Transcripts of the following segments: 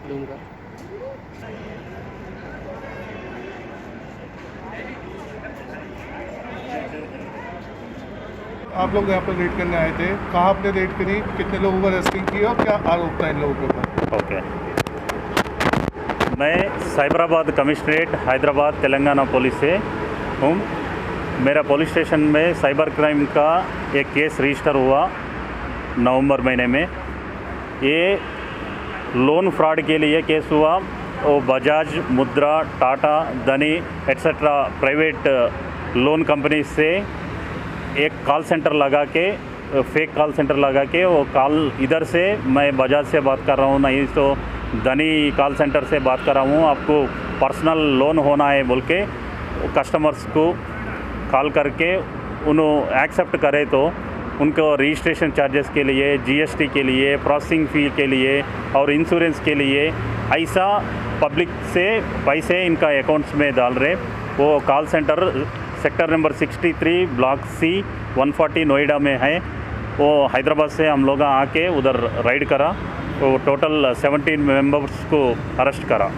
लूँगा। आप लोग यहाँ पर रेड करने आए थे, कहाँ आपने रेड करी, कितने लोगों को रेस्किंग की और क्या आरोप था इन लोगों के ऊपर? ओके, मैं साइबराबाद कमिश्नरेट हैदराबाद तेलंगाना पुलिस से हूँ। मेरा पुलिस स्टेशन में साइबर क्राइम का एक केस रजिस्टर हुआ नवंबर महीने में। ये लोन फ्रॉड के लिए केस हुआ। वो बजाज, मुद्रा, टाटा, धनी एट्सेट्रा प्राइवेट लोन कंपनी से एक कॉल सेंटर लगा के, फेक कॉल सेंटर लगा के, वो कॉल इधर से मैं बजाज से बात कर रहा हूँ, नहीं तो धनी कॉल सेंटर से बात कर रहा हूँ, आपको पर्सनल लोन होना है बोल के कस्टमर्स को कॉल करके उन्होंने एक्सेप्ट करे तो उनको रजिस्ट्रेशन चार्जेस के लिए, जीएसटी के लिए, प्रोसेसिंग फ़ी के लिए और इंश्योरेंस के लिए ऐसा पब्लिक से पैसे इनका अकाउंट्स में डाल रहे। वो call centre sector number 63 block C 140 Noida में है। वो हैदराबाद से हम लोग आके उधर राइड करा, तो टोटल 17 मेंबर्स को अरेस्ट करा।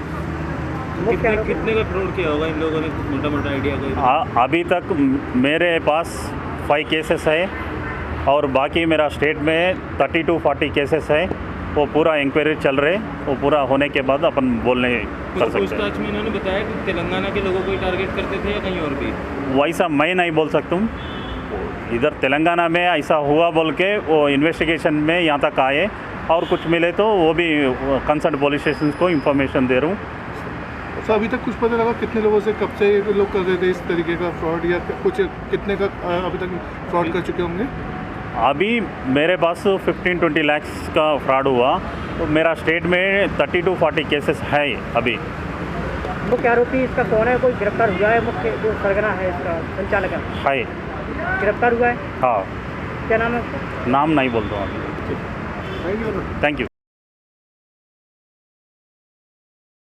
कितने का फ्रॉड किया होगा इन लोगों ने, मोटा आइडिया? अभी तक मेरे पास 5 केसेस है और बाकी मेरा स्टेट में 30 to 40 केसेस है। वो पूरा इंक्वायरी चल रहे, वो पूरा होने के बाद अपन बोलने कर सकते हैं। पूछताछ में इन्होंने बताया कि तेलंगाना के लोगों को ही टारगेट करते थे या कहीं और भी? वैसा मैं नहीं बोल सकता हूँ। इधर तेलंगाना में ऐसा हुआ बोल के वो इन्वेस्टिगेशन में यहाँ तक आए और कुछ मिले तो वो भी कंसर्न पुलिस स्टेशन को इन्फॉर्मेशन दे रहा हूँ। सर अभी तक कुछ पता लगा कितने लोगों से कब से लोग कर रहे थे इस तरीके का फ्रॉड, या कुछ कितने का अभी तक फ्रॉड कर चुके होंगे? अभी मेरे पास 15-20 लाख का फ्रॉड हुआ। तो मेरा स्टेट में 30 to 40 केसेस है अभी। मुख्य आरोपी इसका कौन है? कोई गिरफ्तार हुआ है? मुख्य जो सरगना है इसका संचालक है, गिरफ्तार हुआ है? हाँ। क्या नाम है उसका? नाम नहीं बोलता हूँ अभी। Thank you.